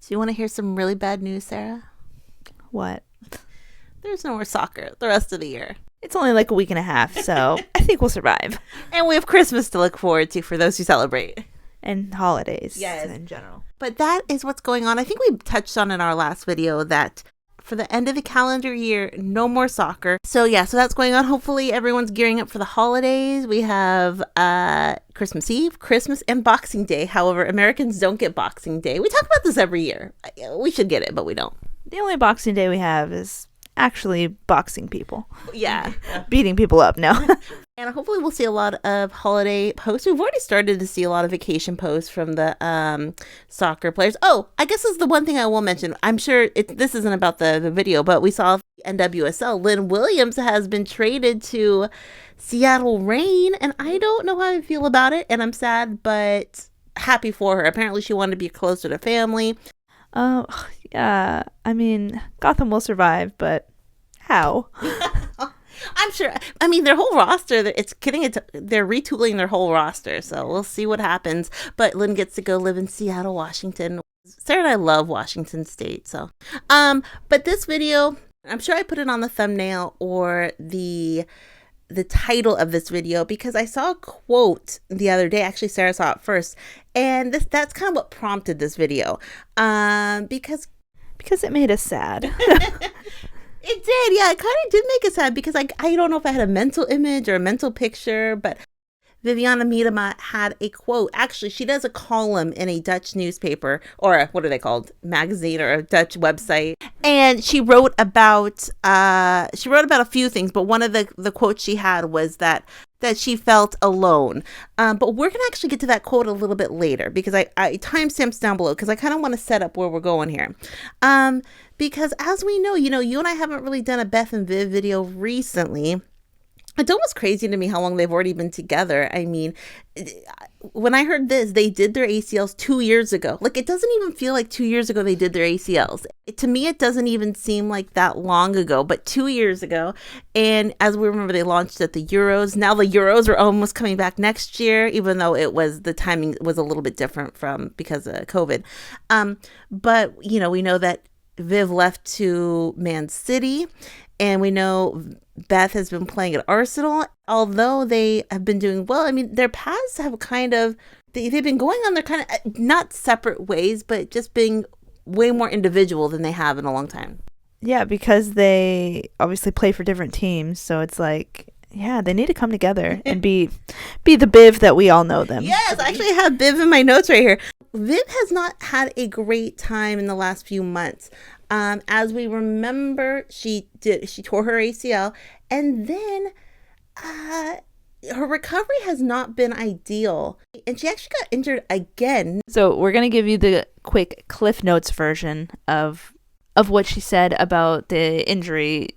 Do you want to hear some really bad news, Sarah? What? There's no more soccer the rest of the year. It's only like a week and a half, so I think we'll survive. And we have Christmas to look forward to for those who celebrate. And holidays Yes. in general. But that is what's going on. I think we touched on in our last video that for the end of the calendar year, no more soccer. So that's going on. Hopefully everyone's gearing up for the holidays. We have Christmas Eve, Christmas, and Boxing Day. However, Americans don't get Boxing Day. We talk about this every year. We should get it, but we don't. The only Boxing Day we have is actually boxing people. Yeah. Beating people up, no. And hopefully we'll see a lot of holiday posts. We've already started to see a lot of vacation posts from the soccer players. Oh, I guess this is the one thing I will mention. I'm sure this isn't about the video, but we saw NWSL. LYNN Williams has been traded to Seattle Reign, and I don't know how I feel about it, and I'm sad, but happy for her. Apparently she wanted to be closer to family. Yeah, I mean, Gotham will survive, but how? I'm sure. I mean, their whole roster, they're retooling their whole roster, so we'll see what happens. But Lynn gets to go live in Seattle, Washington. Sarah and I love Washington State, so. But this video, I'm sure I put it on the thumbnail or the title of this video because I saw a quote the other day. Actually, Sarah saw it first, and that's kind of what prompted this video. Because it made us sad. It did, yeah. It kind of did make us sad because I don't know if I had a mental image or a mental picture, but Vivianne Miedema had a quote. Actually, she does a column in a Dutch newspaper, or what are they called? Magazine or a Dutch website. And she wrote about a few things, but one of the quotes she had was that she felt alone. But we're going to actually get to that quote a little bit later because I timestamps down below because I kind of want to set up where we're going here. Because as we know, you and I haven't really done a Beth and Viv video recently. It's almost crazy to me how long they've already been together. I mean, when I heard this, they did their ACLs 2 years ago. Like, it doesn't even feel like 2 years ago they did their ACLs. To me, it doesn't even seem like that long ago, but 2 years ago. And as we remember, they launched at the Euros. Now the Euros are almost coming back next year, even though the timing was a little bit different because of COVID. But, we know that Viv left to Man City, and we know Beth has been playing at Arsenal. Although they have been doing well, I mean, their paths have they've been going on their kind of not separate ways, but just being way more individual than they have in a long time. Yeah, because they obviously play for different teams, so it's like, yeah, they need to come together and be the Viv that we all know them. Yes, I actually have Viv in my notes right here. Viv has not had a great time in the last few months. As we remember, she tore her ACL, and then her recovery has not been ideal, and she actually got injured again. So we're going to give you the quick Cliff Notes version of what she said about the injury,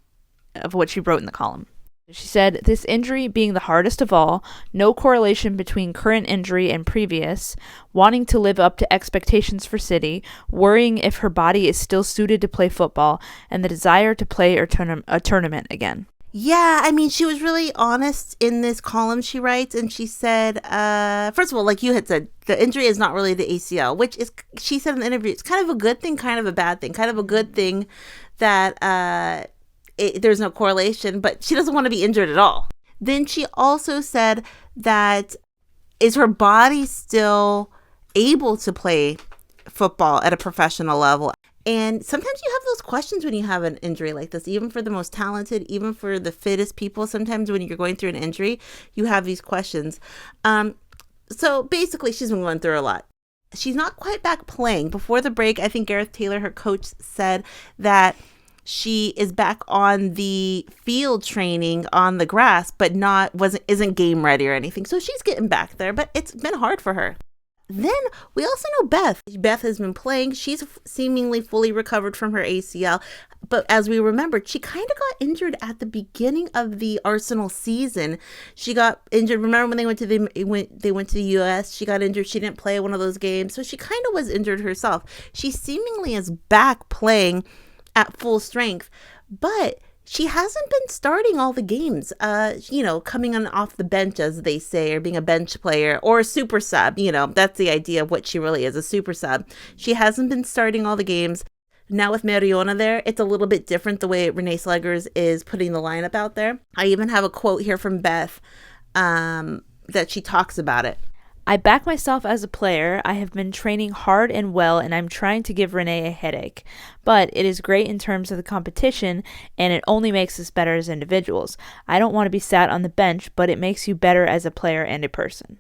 of what she wrote in the column. She said, "This injury being the hardest of all, no correlation between current injury and previous, wanting to live up to expectations for City, worrying if her body is still suited to play football, and the desire to play a tournament again." Yeah, I mean, she was really honest in this column she writes, and she said, first of all, like you had said, the injury is not really the ACL, which is, she said in the interview, it's kind of a good thing, kind of a bad thing, kind of a good thing that there's no correlation, but she doesn't want to be injured at all. Then she also said that is her body still able to play football at a professional level? And sometimes you have those questions when you have an injury like this, even for the most talented, even for the fittest people. Sometimes when you're going through an injury, you have these questions. So basically, she's been going through a lot. She's not quite back playing. Before the break, I think Gareth Taylor, her coach, said that she is back on the field training on the grass, but isn't game ready or anything. So she's getting back there, but it's been hard for her. Then we also know Beth. Beth has been playing. She's seemingly fully recovered from her ACL. But as we remembered, she kind of got injured at the beginning of the Arsenal season. She got injured. Remember when they went to the US? She got injured. She didn't play one of those games. So she kind of was injured herself. She seemingly is back playing at full strength. But she hasn't been starting all the games, coming on off the bench, as they say, or being a bench player or a super sub. That's the idea of what she really is, a super sub. She hasn't been starting all the games. Now with Mariona there, it's a little bit different the way Renée Slegers is putting the lineup out there. I even have a quote here from Beth that she talks about it. I back myself as a player. I have been training hard and well, and I'm trying to give Renée a headache. But it is great in terms of the competition, and it only makes us better as individuals. I don't want to be sat on the bench, but it makes you better as a player and a person.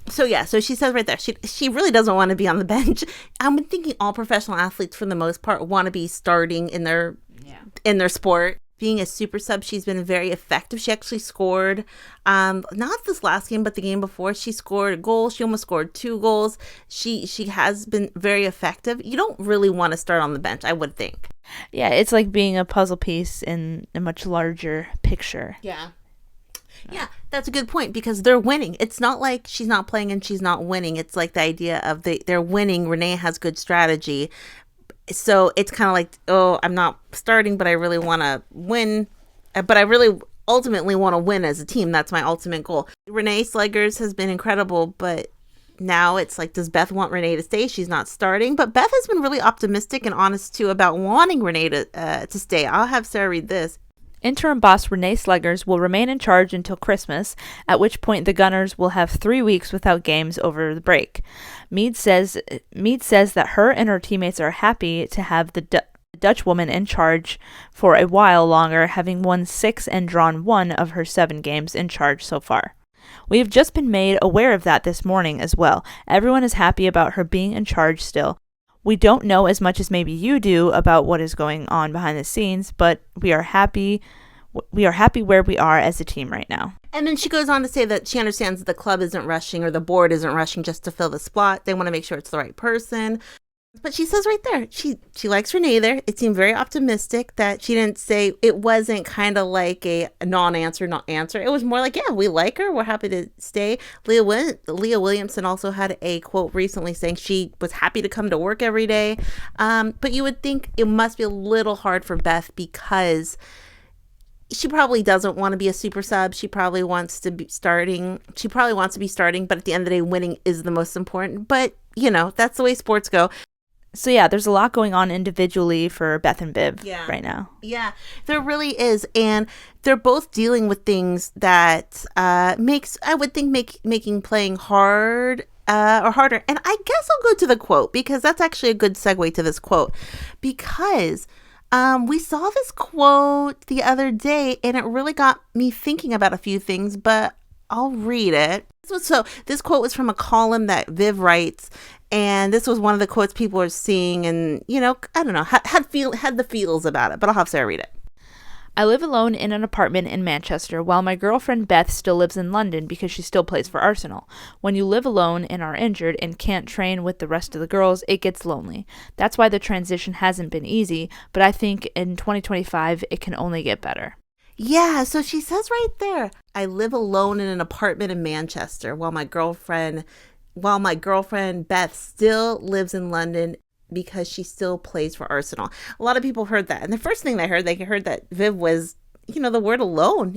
So she says right there, she really doesn't want to be on the bench. I'm thinking all professional athletes, for the most part, want to be starting in their sport. Being a super sub, she's been very effective. She actually scored, not this last game, but the game before, she scored a goal. She almost scored 2 goals. She has been very effective. You don't really want to start on the bench, I would think. Yeah, it's like being a puzzle piece in a much larger picture. Yeah. Yeah, that's a good point, because they're winning. It's not like she's not playing and she's not winning. It's like the idea of they're winning. Renée has good strategy. So it's kind of like, oh, I'm not starting, but I really want to win. But I really ultimately want to win as a team. That's my ultimate goal. Renée Slegers has been incredible, but now it's like, does Beth want Renée to stay? She's not starting. But Beth has been really optimistic and honest, too, about wanting Renée to stay. I'll have Sarah read this. Interim boss Renée Slegers will remain in charge until Christmas, at which point the Gunners will have 3 weeks without games over the break. Mead says that her and her teammates are happy to have the Dutch woman in charge for a while longer, having won 6 and drawn 1 of her 7 games in charge so far. We have just been made aware of that this morning as well. Everyone is happy about her being in charge still. We don't know as much as maybe you do about what is going on behind the scenes, but we are happy where we are as a team right now. And then she goes on to say that she understands that the club isn't rushing, or the board isn't rushing just to fill the spot. They want to make sure it's the right person. But she says right there, she likes Renée there. It seemed very optimistic that she didn't say, it wasn't kind of like a non-answer, not answer. It was more like, yeah, we like her. We're happy to stay. Leah Williamson also had a quote recently saying she was happy to come to work every day. But you would think it must be a little hard for Beth, because she probably doesn't want to be a super sub. She probably wants to be starting. But at the end of the day, winning is the most important. But, that's the way sports go. So yeah, there's a lot going on individually for Beth and Viv right now. Yeah, there really is. And they're both dealing with things that making playing hard or harder. And I guess I'll go to the quote, because that's actually a good segue to this quote. Because we saw this quote the other day, and it really got me thinking about a few things, but I'll read it. So this quote was from a column that Viv writes, and this was one of the quotes people are seeing, and, I don't know, had the feels about it, but I'll have Sarah read it. I live alone in an apartment in Manchester, while my girlfriend Beth still lives in London because she still plays for Arsenal. When you live alone and are injured and can't train with the rest of the girls, it gets lonely. That's why the transition hasn't been easy, but I think in 2025 it can only get better. Yeah, so she says right there, I live alone in an apartment in Manchester, while my girlfriend Beth still lives in London because she still plays for Arsenal. A lot of people heard that. And the first thing they heard that Viv was, the word alone.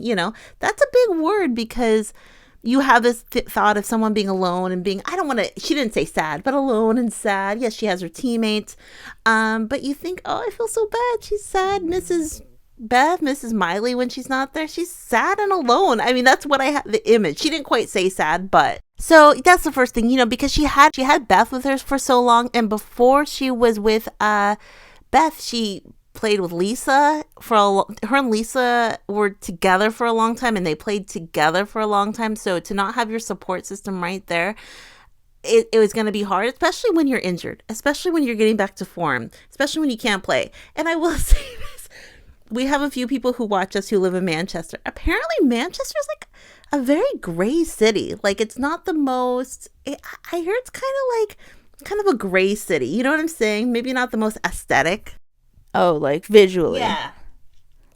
That's a big word, because you have this thought of someone being alone and being, she didn't say sad, but alone and sad. Yes, she has her teammates. But you think, oh, I feel so bad. She's sad. Mrs. Myle, when she's not there, she's sad and alone. I mean, that's what I have the image. She didn't quite say sad, but so that's the first thing, because she had Beth with her for so long, and before she was with Beth, she played with Lisa her and Lisa were together for a long time, and they played together for a long time. So to not have your support system right there, it was going to be hard, especially when you're injured, especially when you're getting back to form, especially when you can't play. And I will say this. We have a few people who watch us who live in Manchester. Apparently, Manchester's like a very gray city. Like, it's not the most... I hear it's kind of a gray city. You know what I'm saying? Maybe not the most aesthetic. Oh, like visually. Yeah.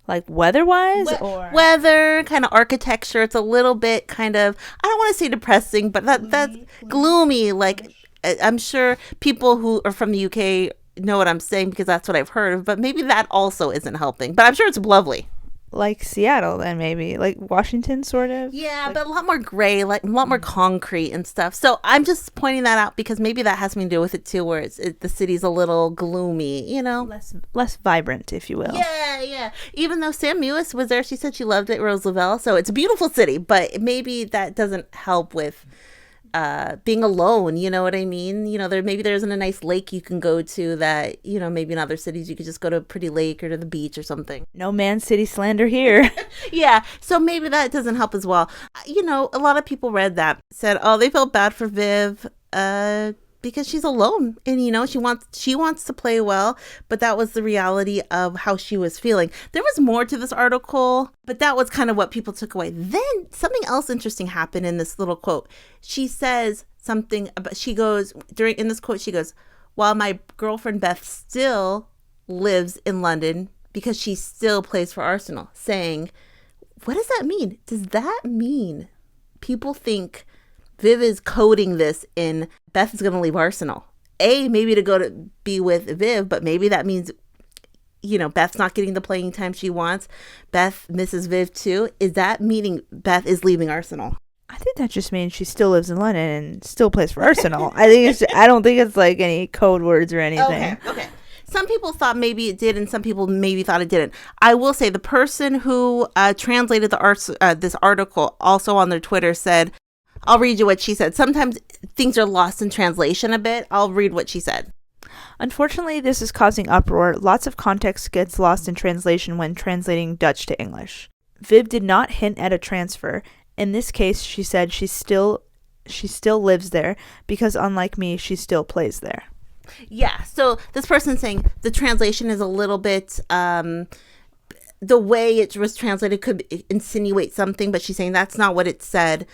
Like weather-wise? Or weather, kind of architecture. It's a little bit kind of... I don't want to say depressing, but that's gloomy. Like, I'm sure people who are from the UK know what I'm saying because that's what I've heard of, but maybe that also isn't helping. But I'm sure it's lovely. Like Seattle, then maybe. Like Washington, sort of. Yeah, like, but a lot more gray, like a lot more concrete and stuff. So I'm just pointing that out because maybe that has something to do with it too, where the city's a little gloomy, you know? Less vibrant, if you will. Yeah. Even though Sam Mewis was there, she said she loved it, Rose Lavelle. So it's a beautiful city, but maybe that doesn't help with being alone, you know what I mean? You know, maybe there isn't a nice lake you can go to that, you know, maybe in other cities you could just go to a pretty lake or to the beach or something. No man city slander here. Yeah, so maybe that doesn't help as well. You know, a lot of people read that, said, oh, they felt bad for Viv because she's alone and, you know, she wants to play well, but that was the reality of how she was feeling. There was more to this article, but that was kind of what people took away. Then something else interesting happened in this little quote. She says something about, in this quote, she goes, while my girlfriend Beth still lives in London because she still plays for Arsenal, saying, what does that mean? Does that mean people think Viv is coding this in Beth is going to leave Arsenal? Maybe to go to be with Viv, but maybe that means, you know, Beth's not getting the playing time she wants. Beth misses Viv too. Is that meaning Beth is leaving Arsenal? I think that just means she still lives in London and still plays for Arsenal. I don't think it's like any code words or anything. Okay. Some people thought maybe it did, and some people maybe thought it didn't. I will say the person who translated this article also on their Twitter said, I'll read you what she said. Sometimes things are lost in translation a bit. I'll read what she said. Unfortunately, this is causing uproar. Lots of context gets lost in translation when translating Dutch to English. Viv did not hint at a transfer. In this case, she said she still lives there because unlike me, she still plays there. Yeah, so this person's saying the translation is a little bit, the way it was translated could insinuate something, but she's saying that's not what it said.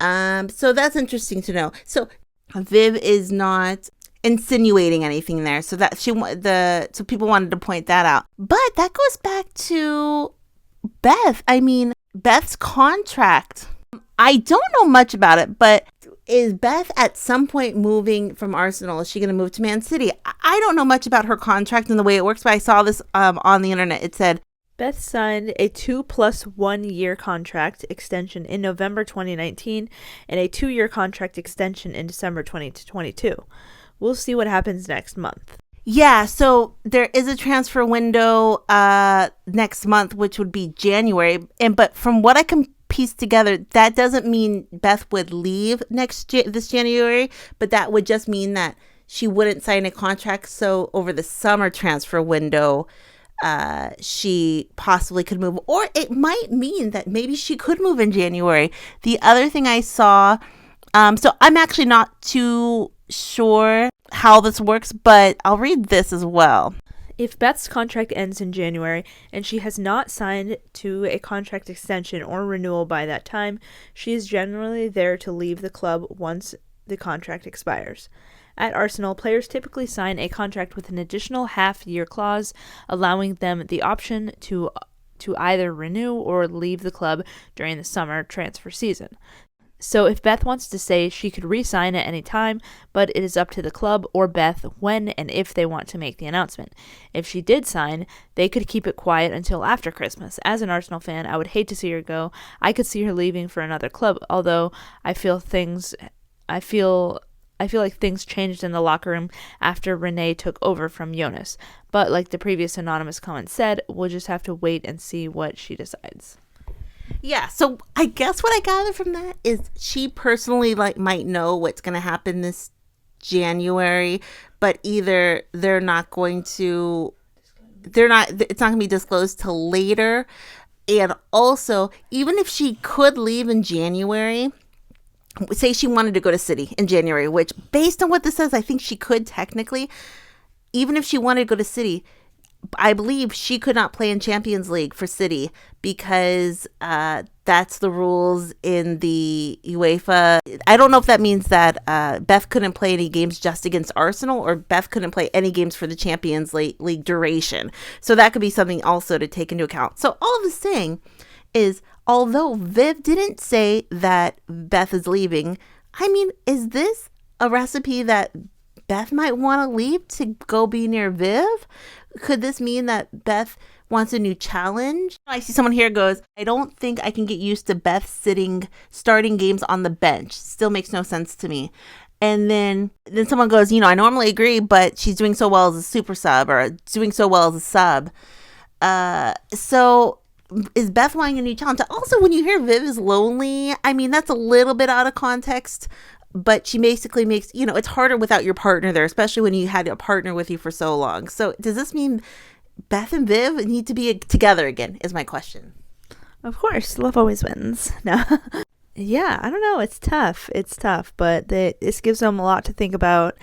So that's interesting to know. So Viv is not insinuating anything there. So that so people wanted to point that out. But that goes back to Beth. I mean, Beth's contract. I don't know much about it, but is Beth at some point moving from Arsenal? Is she going to move to Man City? I don't know much about her contract and the way it works, but I saw this on the internet. It said Beth signed a 2+1 year contract extension in November 2019 and a 2-year contract extension in December 2022. We'll see what happens next month. Yeah, so there is a transfer window next month, which would be January. But from what I can piece together, that doesn't mean Beth would leave this January, but that would just mean that she wouldn't sign a contract. So over the summer transfer window, she possibly could move, or it might mean that maybe she could move in January. The other thing I saw, so I'm actually not too sure how this works, but I'll read this as well. If Beth's contract ends in January and she has not signed to a contract extension or renewal by that time, she is generally there to leave the club once the contract expires. At Arsenal, players typically sign a contract with an additional half-year clause, allowing them the option to either renew or leave the club during the summer transfer season. So if Beth wants to stay, she could re-sign at any time, but it is up to the club or Beth when and if they want to make the announcement. If she did sign, they could keep it quiet until after Christmas. As an Arsenal fan, I would hate to see her go. I could see her leaving for another club, although I feel like things changed in the locker room after Renée took over from Jonas. But like the previous anonymous comment said, we'll just have to wait and see what she decides. Yeah, so I guess what I gather from that is she personally might know what's going to happen this January, but either it's not going to be disclosed till later. And also, even if she could leave in January, say she wanted to go to City in January, which based on what this says, I think she could technically, even if she wanted to go to City, I believe she could not play in Champions League for City because that's the rules in the UEFA. I don't know if that means that Beth couldn't play any games just against Arsenal, or Beth couldn't play any games for the Champions League duration. So that could be something also to take into account. So all of this saying is, although Viv didn't say that Beth is leaving, I mean, is this a recipe that Beth might want to leave to go be near Viv? Could this mean that Beth wants a new challenge? I see someone here goes, I don't think I can get used to Beth starting games on the bench. Still makes no sense to me. And then someone goes, I normally agree, but she's doing so well as a super sub or doing so well as a sub. So is Beth wanting a new challenge? Also, when you hear Viv is lonely, I mean, that's a little bit out of context, but she basically makes, it's harder without your partner there, especially when you had a partner with you for so long. So does this mean Beth and Viv need to be together again is my question. Of course, love always wins. No. Yeah, I don't know. It's tough. But this gives them a lot to think about.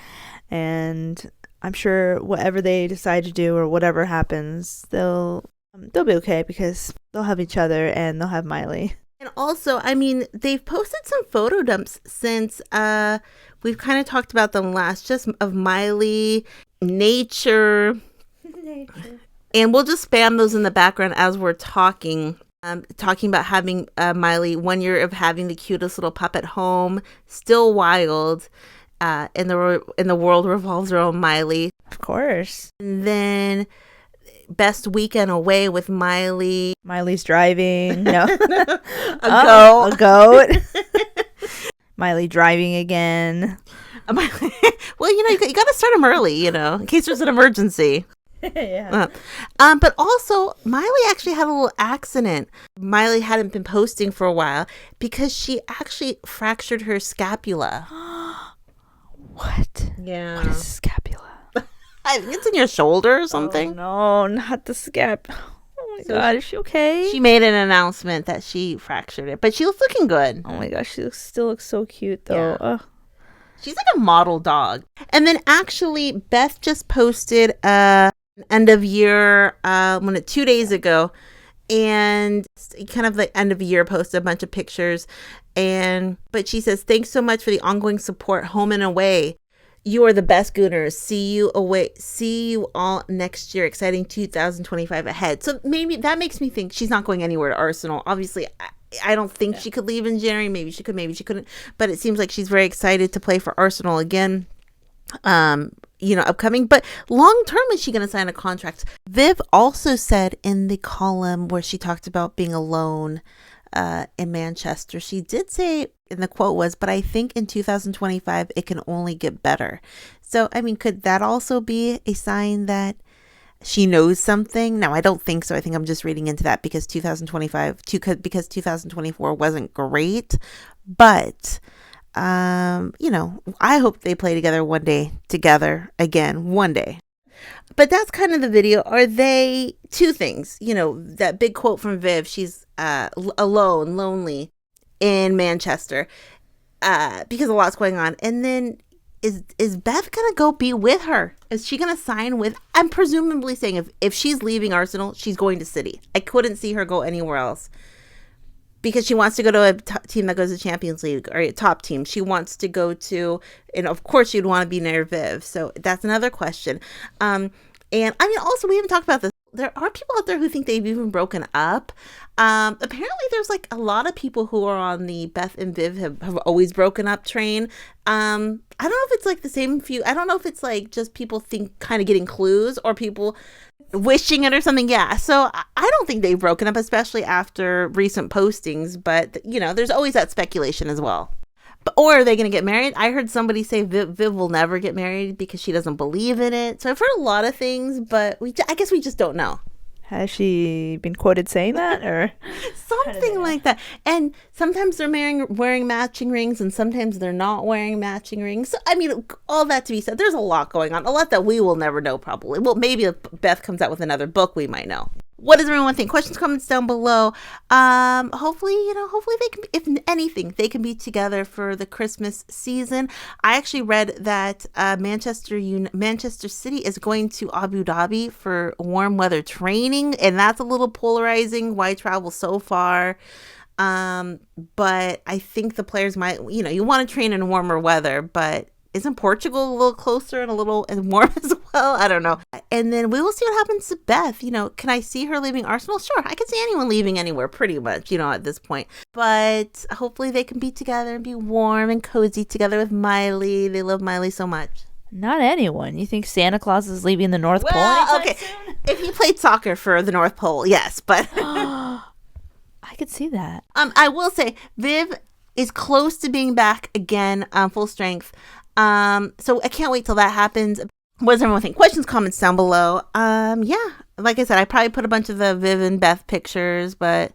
And I'm sure whatever they decide to do or whatever happens, they'll be okay because they'll have each other and they'll have Myle. And also, I mean, they've posted some photo dumps since we've kind of talked about them last, just of Myle, nature. And we'll just spam those in the background as we're talking about having Myle 1 year of having the cutest little pup at home, still wild, and the world revolves around Myle, of course. And then best weekend away with Myle. Myle's driving. No, a goat. Myle driving again. Well, you got to start them early, in case there's an emergency. Yeah. But also, Myle actually had a little accident. Myle hadn't been posting for a while because she actually fractured her scapula. What? Yeah. What is scapula? I think it's in your shoulder or something. Oh, no, not the scap. Oh my God, is she okay? She made an announcement that she fractured it, but she was looking good. Oh my gosh, she still looks so cute though. Yeah. She's like a model dog. And then actually, Beth just posted an end of year 2 days ago, and kind of like end of year posted a bunch of pictures. But she says, thanks so much for the ongoing support home and away. You are the best Gooners. See you all next year. Exciting 2025 ahead. So maybe that makes me think she's not going anywhere to Arsenal. Obviously, I don't think she could leave in January. Maybe she could, maybe she couldn't. But it seems like she's very excited to play for Arsenal again. Upcoming. But long term, is she going to sign a contract? Viv also said in the column where she talked about being alone in Manchester, she did say, and the quote was, but I think in 2025 it can only get better. So I mean, could that also be a sign that she knows something? No, I don't think so. I think I'm just reading into that because 2024 wasn't great. But I hope they play together one day, one day. But that's kind of the video. Are they two things? That big quote from Viv, she's alone, lonely in Manchester because a lot's going on. And then is Beth gonna go be with her? Is she gonna sign with? I'm presumably saying if she's leaving Arsenal, she's going to City. I couldn't see her go anywhere else because she wants to go to a team that goes to Champions League or a top team. She wants to go to, and of course she'd want to be near Viv. So that's another question. And I mean, also we haven't talked about this. There are people out there who think they've even broken up. Apparently there's like a lot of people who are on the Beth and Viv have always broken up train. I don't know if it's like the same few. I don't know if it's like just people kind of getting clues or people wishing it or something. Yeah. So I don't think they've broken up, especially after recent postings. But, there's always that speculation as well. Or are they going to get married? I heard somebody say Viv will never get married because she doesn't believe in it. So I've heard a lot of things, but I guess we just don't know. Has she been quoted saying that or something like that? And sometimes they're wearing matching rings and sometimes they're not wearing matching rings. So, I mean, all that to be said, there's a lot going on. A lot that we will never know probably. Well, maybe if Beth comes out with another book, we might know. What does everyone think? Questions, comments down below. Hopefully they can, if anything, they can be together for the Christmas season. I actually read that Manchester City is going to Abu Dhabi for warm weather training, and that's a little polarizing. Why travel so far? But I think the players might, you want to train in warmer weather, but isn't Portugal a little closer and a little warm as well? I don't know. And then we will see what happens to Beth. Can I see her leaving Arsenal? Sure. I can see anyone leaving anywhere pretty much, at this point. But hopefully they can be together and be warm and cozy together with Myle. They love Myle so much. Not anyone. You think Santa Claus is leaving the North Pole Well, anytime okay. soon? If he played soccer for the North Pole, yes, but I could see that. I will say Viv is close to being back again, full strength. So I can't wait till that happens. What does everyone think? Questions, comments down below. Yeah, like I said, I probably put a bunch of the Viv and Beth pictures, but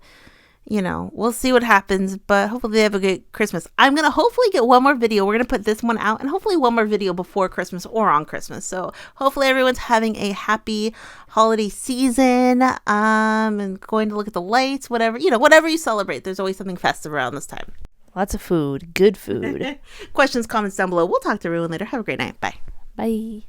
you know, we'll see what happens, but hopefully they have a good Christmas. I'm going to hopefully get one more video. We're going to put this one out and hopefully one more video before Christmas or on Christmas. So hopefully everyone's having a happy holiday season, and going to look at the lights, whatever, you know, whatever you celebrate. There's always something festive around this time. Lots of food. Good food. Questions, comments down below. We'll talk to everyone later. Have a great night. Bye. Bye.